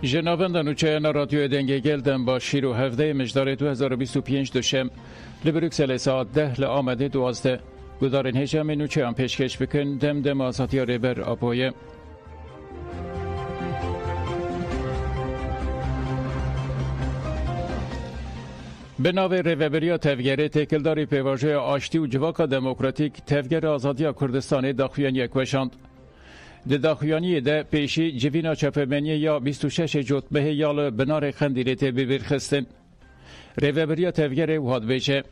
جنابند نوچه رادیو دنگه گلدن با شیر و هفته مجدار 2025 دوشم لبروکسل ساعت 10 لآمده 12 گدارن هجم نوچه هم پیشکش بکن دم آزادی ریبر آبویه. به ناو ریوبریا تفگره تکلداری پیواژه آشتی و جواکا دموکراتیک تفگر آزادی کردستان داخویان یک وشاند. ده داخویانی ده پیشی جوینا چپمنی یا 26 جوتمه یال بنار خندیلیت ببرخستن. ریوبریا تفگره و هاد بیچه.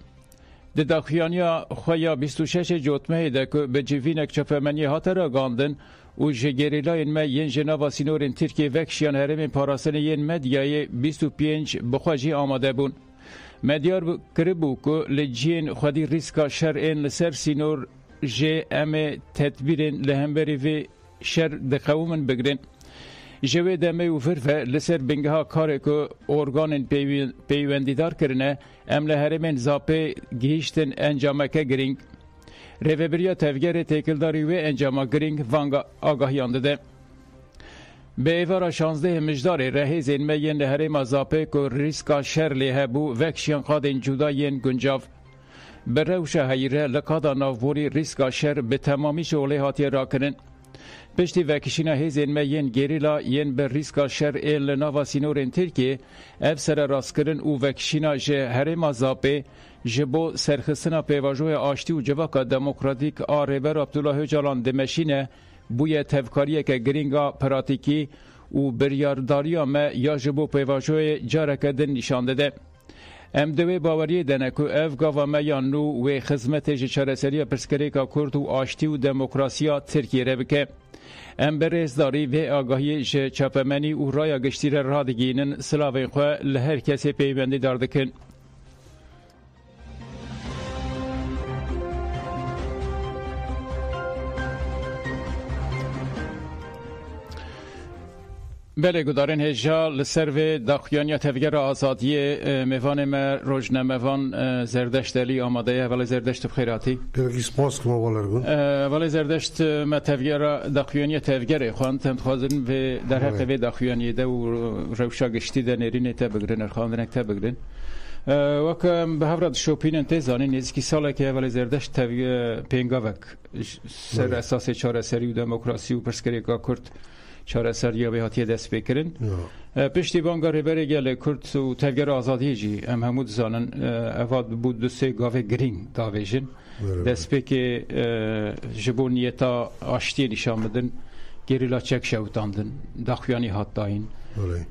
ده داخویانی خویا 26 جوتمه ده که به جوینک چپمنی هاتر گاندن و جگریلاین ما ین جناوا سینورین ترکی وکشیان هرمین پاراسن ین مدیای 25 بخواجی آماده بون. مدیار کربو که لجین خودی ریسکا شرعین لسر سینور جه ام تدبیرین لهمبری و شر دقومن بگرین. جوه دمه و فرفه لسر بنگها کاره که ارگانین پیوندیدار کرنه ام لهرمین زاپه گیشتن انجامه که گرینگ. ریوبریا تفگر تکلداری و انجامه گرینگ وانگا آگاهیانده ده. به ایوارا 16 مجدار رهیزین میین لهره مزاپه که ریسکا شر لیه بو وکشیان قادن جداین گنجاو. به روش هایره لکادا نافوری ریسکا شر به تمامی شغلی هاتی را کنن. پشتی وکشینا هیزین میین گریلا ین به ریسکا شر این لناوا سینورین ترکی افسر راست کرن و وکشینا جه هره مزاپه جبو سرخستنا پیواجوه آشتی و جواکا دموکراتیک آریبر عبدالله جالان دمشینه بوی تفکاریه که گرینگا پراتیکی و بریارداریا ما یا جبو پیواجوی جارکه دن نشان داده. ام دوی باوری دنه که اف گاوا میان نو و خدمت جچارسری پرسکریکا کرد و آشتی و دموکراسیا ترکیه رو بکه. ام برزداری و آگاهی جه چاپمنی و رایا گشتیر رادگینن سلاوی خواه لهر کسی پیوندی داردکن. بله گدارن هجا لسر داخویانی تفگر آزادی میوان ما روزنامه‌وان زردشتلی آماده ولی زردشت بخیراتی گرگی سپاس کما والرگون ولی زردشت ما تفگر داخویانی تفگره خواندن خواندن و در حق و داخویانی ده و روشا گشتی ده نرینه تبگرن خواندن تبگرن وکم به هفراد شوپین انتظانی نزدیکی ساله که ولی زردشت تفگر پینگاوک سر اساس چهار سری و دموکراسی و پرسکریکا کرد چهار سری به هاتی دست بکرن. پشتی بانگاری بره گل کرد و تفگر آزادی جی ام همود زانن اواد بود دو سه گاوه گرینگ داویجن دست بکه جبونیتا آشتی نشان بدن گریلا چک شوتاندن داخویانی هات داین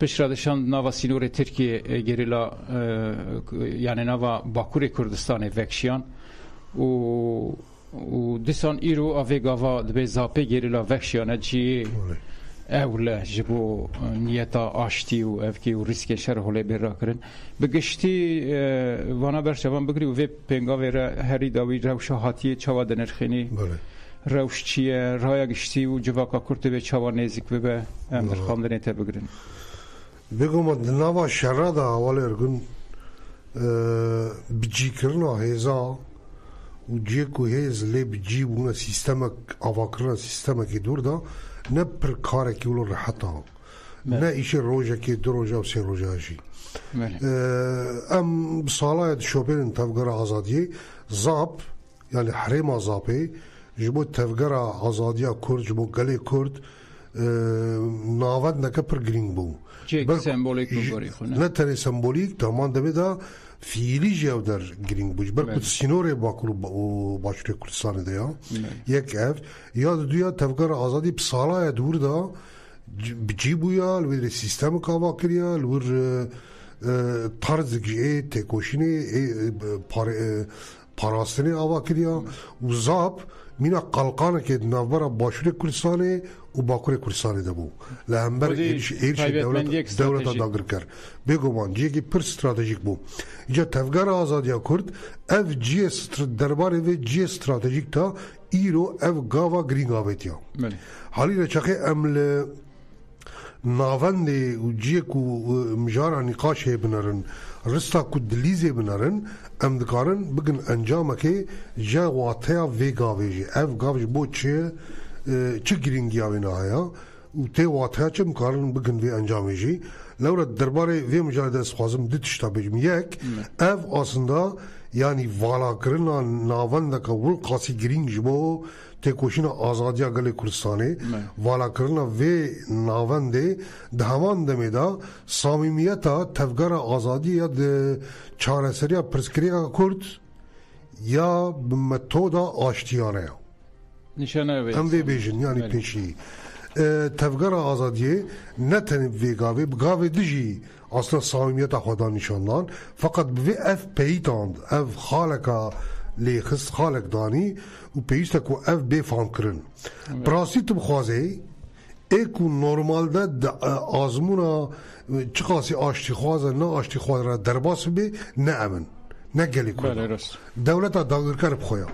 پشرادشان ناوا سینور ترکیه گریلا یعنی ناوا باکور کردستان وکشیان و دیسان ایرو آوه گاوا دبی زاپه گریلا وکشیانه جی اوله جبو نیتا آشتی و افکی و ریسک شر هولی برا کرن بگشتی وانا برشوان بگری و پنگاوی هری داوی روش هاتی چوا دنرخینی روش چیه رای گشتی و جواکا کرده به چوا نزیک به امدر خواندن ایتا بگرن بگو ما دناوا شر دا اول ارگون بجی کرنا هیزا و جی کو هیز لی بجی بونا سیستمک آوا کرنا سیستمکی دور دا نه پر کاره که ولو راحتا نه ایش روزه که دو روزه و سه روزه هاشی ام سالای شوپین تفگر آزادی زاب یعنی حریم آزابی جبو تفگر آزادی کرد جبو گلی کرد ناود نکه پر گرینگ بو چه سمبولیک بگوری خونه نه تنی سمبولیک تامان دمی دا فیلی جاو در گرینگ بوش بر کد سینور باکر و باشوری کردستان دیا یک اف یاد دویا تفکر آزادی بسالای دور دا بجی بویا لور سیستم کاوا کریا لور طرز جی تکوشینی پاراستنی آوا کریا و زاب مینا قلقانه که نوبر باشوری کردستان و باکر کردستان دبو لهمبر ایرش دولت داگر کر بگو من جی که پر استراتژیک بو اینجا تفگر آزادی کرد اف جی درباره و جی استراتژیک تا ایرو اف گاوا گرینگ آویتیا حالی رچاقه امل ناوندی و جی کو مجارا نقاشه بنارن رستا کو دلیزه بنارن ام دکارن بگن انجامه که جا واتیا وی گاویجی اف گاویج بو چه گرینگی آوینا هیا و تی واته چه مکارن بگن وی انجامی جی لورا درباره وی مجال دست خوازم دو تشتا بجم یک اف آسندا یعنی والا کرنا ناوند که ول قاسی گرینگ جبو تی کوشینا آزادیا گل کردستانی والا کرنا وی ناونده دهمان دمیدا صمیمیتا تفگر آزادی یا چارەسەریya پرسکریya کرد یا متودا آشتیانه نشانه هم وی بیجن یعنی پیشی تفگر آزادی نه تنی وی گاوی بگاوی دیجی اصلا صمیمیت خدا نشاندان فقط به اف پیتاند اف خالقا لیخست خالق دانی و پیشتا کو اف بفهم کرن براسی تو بخوازه ایکو نورمال ده آزمونا چقاسی آشتی خوازه نه آشتی خوازه را درباس بی نه امن نه گلی کنه دولتا داگرکار بخویا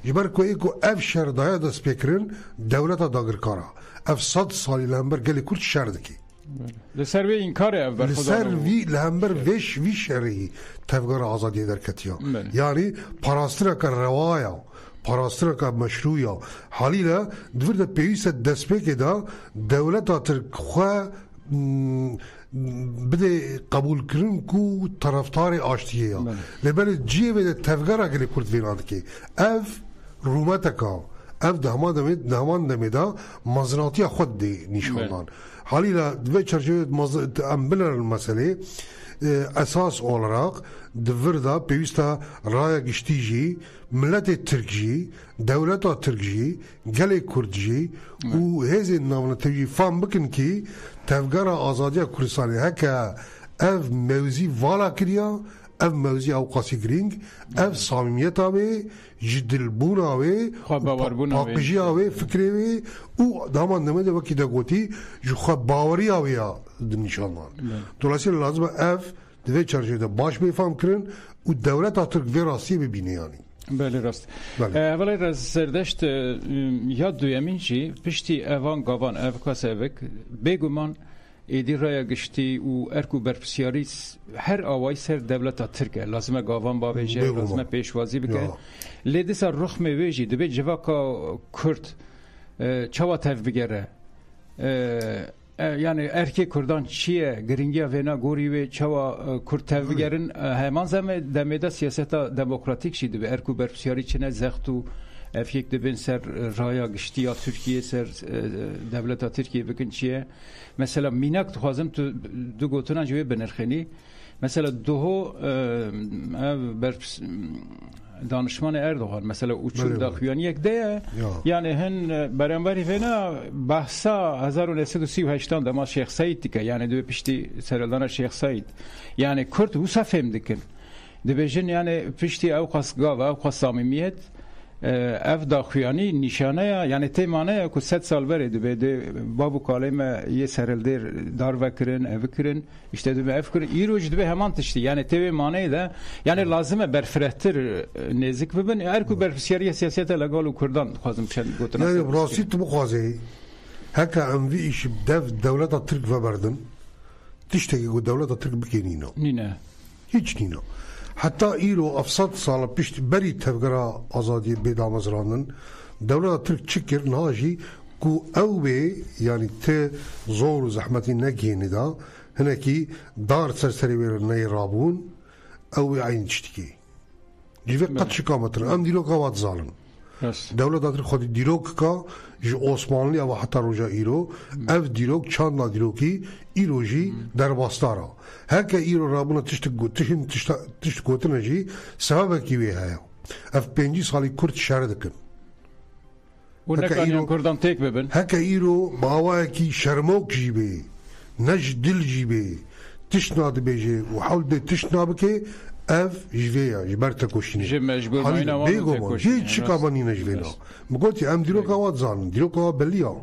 جبر کو ایکو اف شردایا دست بکرن دولتا داگرکارا اف 100 سالی لهمبر گلی کرد شردکی لسر وی انکار اف بر خدا لسر وی لهمبر وی شرعی تفگر آزادی درکتیا یعنی پاراسترا که روایا پاراسترا که مشروعیا حالیلا دور ده پیویس دست بکه دا دولتا ترکخوا بده قبول کرن کو طرفدار آشتیه لبر جیوه ده تفگر گلی کرد ویناد که اف رومتکا اف دهمان دمیدا مزناتی خود دی نشاندان حالیلا دوی چرچوه امبلر المسئله اساس olarak دوردا پیوستا رای گشتی جی ملت ترک جی دولتا ترک جی گل کرد جی و هزی نامنتی جی فهم بکن کی تفگر آزادی کردستانی هکا اف موزی والا کریا اف موزی او قاسی گرینگ اف صمیمیت آوی جدل بون آوی پاکجی آوی فکری آوی او دامان نمیده وکی دا گوتی جو خواه باوری آوی نشانمان دولاسی لازم اف دوی چرچه دا باش بفهم کرن و دولت ترک وی راستی ببینه یعنی بله راست اولی را سردشت یاد دویمین جی پشتی اوان گاوان اوکاس اوک بگومان ایدی رای گشتی و ارکو برپسیاری هر آوای سر دولت ترکه لازمه گاوان باویجه لازمه پیشوازی بکه لیدی سر رخ میویجی دوی جواکا کرد چوا تف بگره yani erkek kurdan çiye gringiya vena gori ve çava kurt tevgerin hemen zeme demeda siyaseta demokratik şeydi ve erku berpsiyari çine zehtu erkek de ben ser raya gişti ya Türkiye ser devleta Türkiye bakın çiye mesela minak tuhazım tu du gotuna jwe benerxeni mesela doho berps danışman Erdoğan mesela uçur daxuyani yek de yani hen beraber fena bahsa 1938 da Şeyh Said dike yani de pişti serelana Şeyh Said yani Kürt usafem dikin de bejin yani pişti avqas gava avqas samimiyet ev daxuyani nişane yani temane ku 7 sal verdi be de babu kaleme ye sereldir dar vekirin evkirin işte de evkirin iroj de hemen tişti yani tv mane de yani lazım berfrehtir nezik ve ben erku berfsiyari siyasete legal Kurdan xazım şen gotuna yani rasit bu xazi haka am vi iş devlet Türk ve berdin tişteki bu devlet Türk bikinino nine hiç nino hatta ایرو افساد سال پیش بری تفگرا آزادی بیدامزرانن دولت ترک چکر ناجی کو او به یعنی ته زور و زحمتی نگینی دا هنکی دار سرسری بیر نی رابون او عین چتکی جیوه قد شکامتر ام دیلو که واد ظالم دولت ترک خودی دیروک که جو عثمانی و حتی روژا ایرو اف دیروک چند دیروکی ایرو جی در باستارا هکا ایرو رابونا تشت گوتنا جی سبب کیوی هایا اف 5 سالی کرد شهر دکن هکا ایرو باوای کی شرموک جی بی نج دل جی بی تشنا دی بیجی و حول دی تشنا بکی اف جویا جبرتا کوشینی بیگو هیچ شکابانی نجوینا مگوتی ام دیرو که واد زانن دیرو که واد بلیا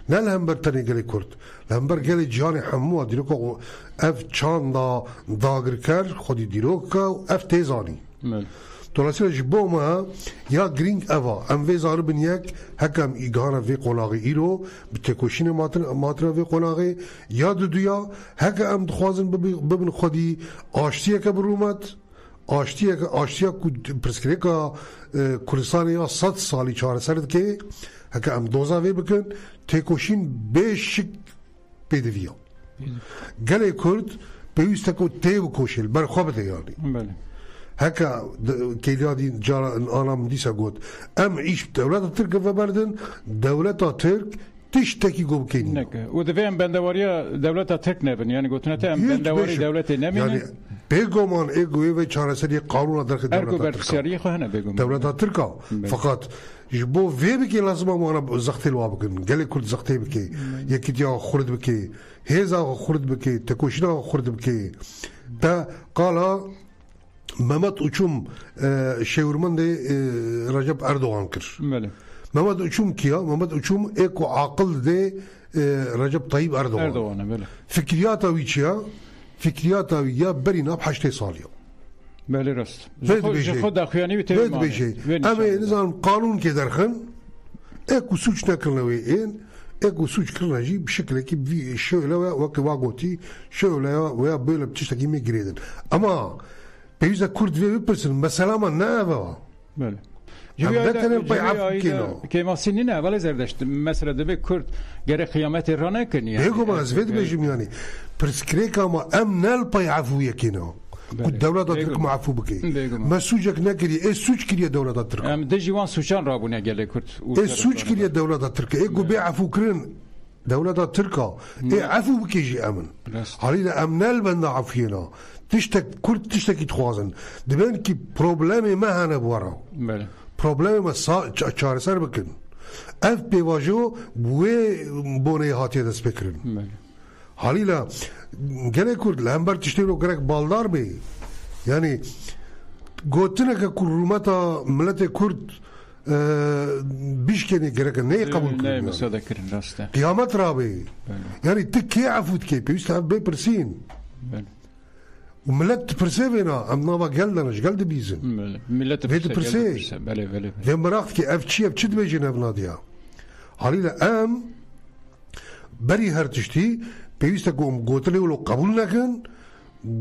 نه لهمبر تنی گلی کرد لهمبر گلی جانی حموه دیرو که اف چان داگر کر خودی دیرو که اف تیزانی dolayısıyla jibbo ma ya gring eva em vê zaribin yek hekem îgana vê qolaxê îro bi tekoşînê matira vê qolaxê ya duya heke em dixwazin bibin xwedî aştiyeke bi rûmet آشتیا کو پرسکریکا کردستان 100 سالی 400 که هکا ام دوزا وی بکن تکوشین بیشک پیدویا گله کرد پیوسته کو تیو کوشل بر خوابته یعنی بله هكا كيلادي جارا انا مديسا قلت ام عيش دولة ترك فبردن دولة ترك تشتكي قوم كيني نك ودفهم بندواريا دولة ترك نبن يعني قلت نتا بندواري دولة نمين يعني بيغومان ايغو ايوه چاره سري قانون درخ دولة ترك هنا بيغومان دولة ترك فقط جبو في بكي لازم انا زختي الوابكن قال لي كل زختي بكي يكيتيا خرد بكي هيزا خرد بكي تكوشنا خرد بكي تا قال ممت اچوم شاورمند رجب اردوغان کر ممت اچوم کیا ممت اچوم اكو عاقل ده رجب طيب اردوغان فكرياتا ويچيا فكرياتا ويا برينا بحشتي صاليا بله راست خود اخواني بتي اما نظام قانون كي درخن اكو سوچ نكرنوي ان اكو سوچ كرنجي بشكل كي شولا وك واغوتي شولا ويا بيل بتشتكي ميغريدن اما پیوزه کرد وی بپرسن مثلا ما نه و بله که ما سنین اول زردشت مثلا دو کرد گره قیامت را نکنی بگو ما از وید بجیم یعنی پرسکریکا ما ام نل پای عفویه کنه کد دولت ترک ما عفو بکی ما سوچک نکری ای سوچ کریه دولت ترک ام ده جوان سوچان رابونه گله کرد ای سوچ کریه دولت ترک ای گو بی عفو کرن دولت ترکا ای عفو بکی جی امن حالی ام نل بند عفوینا تشتك كرد تشتكي تخوازن دبان كي بروبلامي ما هنا بورا بله بروبلامي ما چار سر بكن اف بيواجو بوي بوني هاتي دست بكرن بله حالي لا گله كرد لهمبر تشتيرو گرك بالدار بي يعني گوتنا که كرومتا ملت كرد بيشكني گرك ني قبول كرن ني مساده كرن راسته قيامت رابي يعني تكي عفوت كي بيست بي برسين بله وملت برسيفنا ام نوفا جلدنش جلد بيزن ملت برسي بله بله في مراخ كي افتشي بتشد بيجن افناديا علينا ام بري هرتشتي بيست قوم قوتلي ولو قبول نكن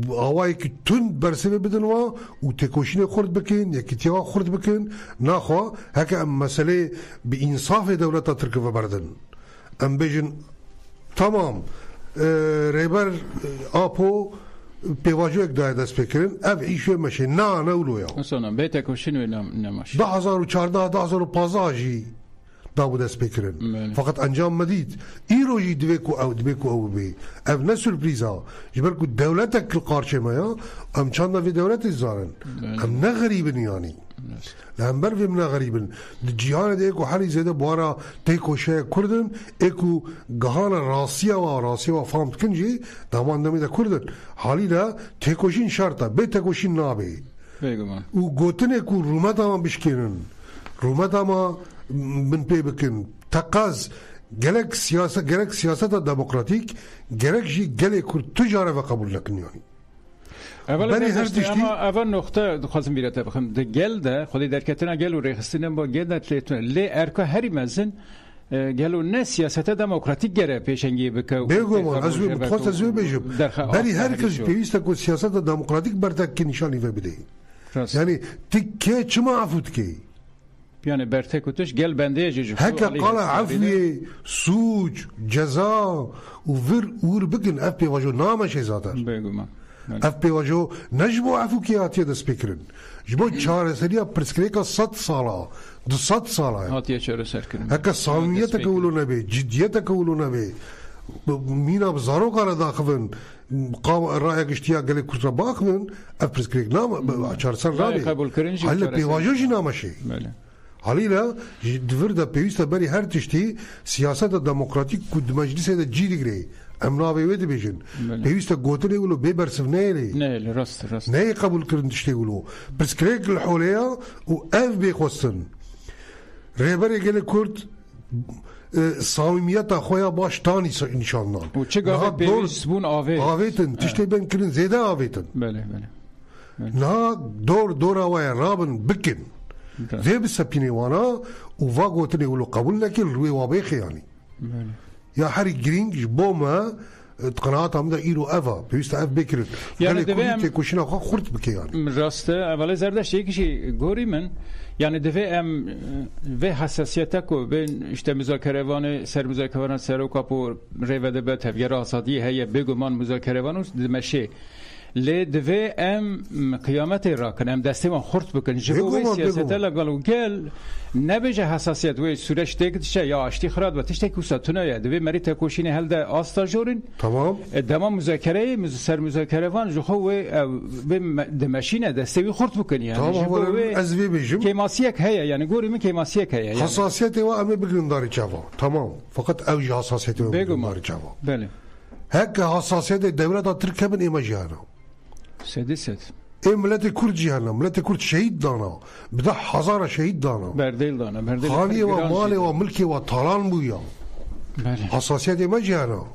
هواي كي تند برسيف بدنوا وتكوشين خرد بكين يكتيا خرد بكين ناخوا هكا ام مساله بانصاف دولة ترك بردن ام بيجن تمام ريبر ابو بيواجهك دا دست بكرن اف ايشو ماشي نا نولويا مثلا بيتك وشنو نماشي 2014 2015 داو دست بكرن فقط انجام مديد ايروجي دبيكو او بي اف نا سوربريزا جبركو دولتك القارشه مايا ام كان في دولت الزارن ام نا غريبن يعني لهمبر في منا غريبن الجيهان ديكو حالي زيادة بوارا تيكو شاي كردن ايكو قهانا راسيا وفامت كنجي دامان دمي دا كردن حالي لا تيكوشين شرطة بي تيكوشين نابي وقوتن ايكو رومتا ما بشكينن رومتا ما من بي بكن تقاز جلك سياسة ديمقراطيك جلك جي جلك كرد تجارة وقبول لكن يعني اول نقطه خواستم بیرته بخوام ده گل ده خودی درکتنا گل و ریخستینم با گل نتلیتونه لی ارکا هری مزن گل و نه سیاست دموکراتیک گره پیشنگی بکه بگو من از بخواست از بجم بری هر کس پیوسته که سیاست دموکراتیک برتک که نشانی بده یعنی تکه چما عفوت که يعني برتكوتش قال بنديج هكا قال عفوية سوج جزاء ور بكن اف بي واجو نامش زاتر بيغما اف بي واجو نجبو عفو كياتي دا سبيكرن جبو چار سريا برسكريكا 100 سالا 200 سالا هاتيه چار سركن هكا صاميته كولو نبي جديته كولو نبي مينا بزارو قال داخفن قام رايك اشتياق قال كنت باخمن اف برسكريك نام چار سر رابي قبول كرنجي هل بي واجو نامشي حالیلا دورده پیوسته بری هر تشتی سیاست دموکراتیک کد مجلس ده جیری گری امنا بیوید بیشن پیوسته گوتنی ولو بیبرسف نیلی نه راست نه قبول کردن تشتی ولو بس کریک الحولیا و اف بیخواستن ریبری گل کرد صمیمیت خویا باش تانی نشان داد و چه گاه پیوست بون آویتن تشتی بین کردن زیاده آویتن بله نه دور آوای رابن بکن ذي بسبيني وانا وفاقوتني ولو قبول لكن روي وابيخي يعني يا حري جرينج بوما قناعات هم ده ایرو اوا پیوست اف بکرد یعنی کولی تکوشینا خو خورد بکی یعنی راسته اول زردشت یکیشی گوری من یعنی دوی ام و حساسیت کو بین اشته مذاکره وان سر مذاکره سر و کاپو ریوده به تفگر آزادی هی بگمان مذاکره وانوس دمشه لی دوی ام قیامت را کن ام دسته ما خورد بکن جبو سیاست لگالو گل نبیجه حساسیت وی سورش تکتشه یا اشتی خراد و تشتی کوساتونه یا دوی مری تکوشینی هل ده آستا جورین تمام دما مذاکره سر مذاکره وان جو خو به دمشینه دسته وی خورد بکن یعنی تمام از وی بیجم کیماسیک هيا يعني قولي من كيماسيك هيا يعني حساسيتي وامي بقول داري جافا تمام فقط اوجه حساسيتي داري جافا بله هيك حساسيتي الدوله تركب من ايماجيانا سدست ملت كرد جهنم ملت كرد شهيد دانا بدا هزار شهيد دانا برديل دانا برديل خاني ومالي وملكي وطالان بويا حساسيتي ما جهنا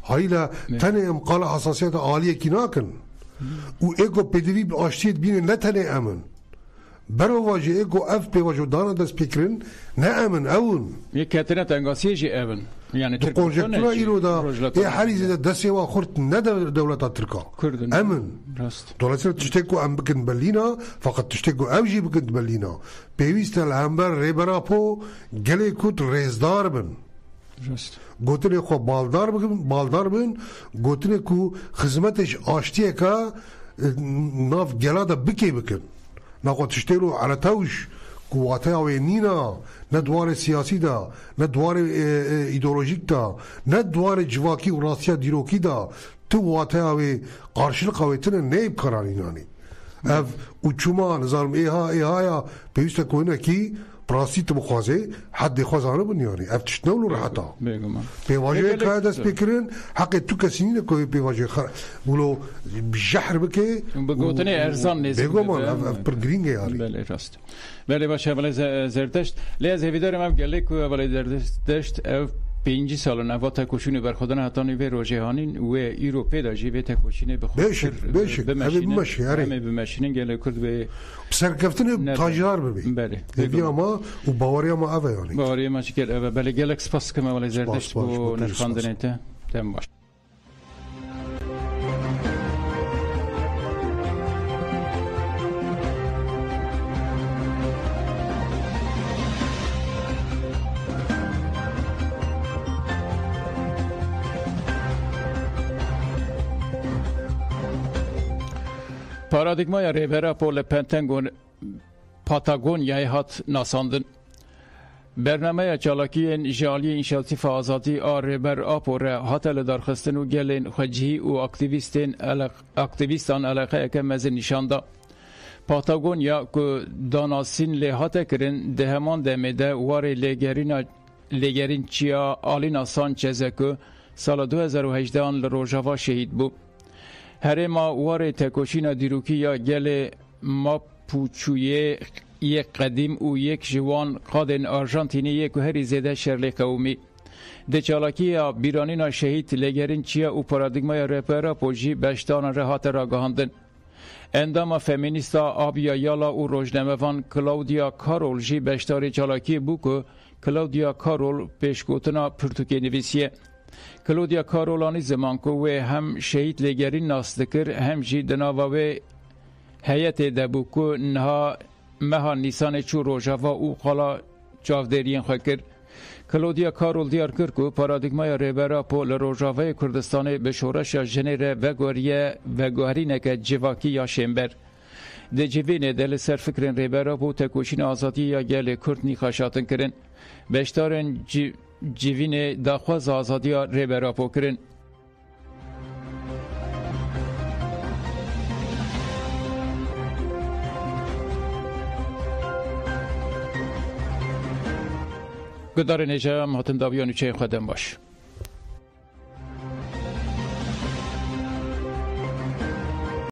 هاي لا تاني قال حساسيتي عاليه كناكن وايجو بدوي باشتيت بين لا تاني امن برو واجه ايجو اف بي واجه دانا دس بيكرين نامن اون يكاتنا تنغاسيجي امن يعني تركونجكتورا ايرو دا اي حريزه دا دسي واخرت ندى دوله تركا امن دولتنا تشتكوا ام بكن بلينا فقط تشتكوا اوجي بكن بلينا بيويست الامبر ريبرابو جلي كوت ريزدار بن گوتنه خو بالدار بن گوتنه کو خدمتش آشتیه که ناف گلاده بکی بکن ناقو تشتیلو على توش قواته وينينا ندوار سياسي دا ندوار ايديولوجيك دا ندوار جواكي وراسيا ديروكي دا تواته وي قارشلق ويتن نيب قراريناني اف وچما نظام ايها يا بيست كونه كي براسي تبخوازي حد خوازانه بنياني اف تشنولو راحتا بيواجه كادا سبيكرين حق تو سنين كو بيواجه ولو بجحر بكي بگوتني ارزان نيز بيگومان اف برگرينگ ياري بله راست بله باشه ولی زردشت لیز هیدارم هم گله کو ولی زردشت اف 5 سال نوا تکوشونی برخودن حتی نیوی روجهانین و ایروپی دا جیوی تکوشینی بخود بشک همه بمشینین گله کرد به سرکفتن تاجار ببین بله ببین اما و باوری اما اوه یعنی باوری اما چکر اوه بله گله سپاس کمه ولی زردشت بو نرخاندنه تا دم باش پارادیگمای ریبرا پول پنتنگون پاتاگونیای هات ناساندن برنامه چالاکی جالی اینشاتیف آزادی ریبر آپور هاتل درخستن و گلین خجهی و اکتیویستان علاقه که مزن نشانده پاتاگونیا که داناسین لحاته کرن دهمان دمیده وار لگرین چیا آلینا سانچزه که سال 2018 لروژاوا شهید بود هرما وار تکوشینا دیروکی یا گل ماپوچوی یک قدیم و یک جوان قادن آرژانتینی یک هری زده شرلی قومی ده چالاکی یا بیرانینا شهید لگرین چیا و پارادیگمای رپرا پوجی بشتان رهات را گهاندن اندام فمینیستا آبیا یالا و روزنامه‌وان کلاودیا کارول جی بشتاری چالاکی بو که کلاودیا کارول پیشگوتنا پرتوکی نویسیه کلودیا کارولانی زمان که و هم شهید لگرین ناس دکر هم جی دناوه هیئت دبو که نها مها نیسان چو روژاوا و خالا چاودرین خواه کرد کلودیا کارول دیار کرد که پارادیگمای ریبرا پول روژاوه کردستان به شورش جنیر و گوهرینه که جواکی یا شنبر ده جوینه دل سر فکرین ریبرا پو تکوشین آزادی یا گل کرد نیخاشاتن کرن بشتارن جیوین داخواز آزادی ریبرا پو کرن گدار نجام هاتن داویانو چه خودم باش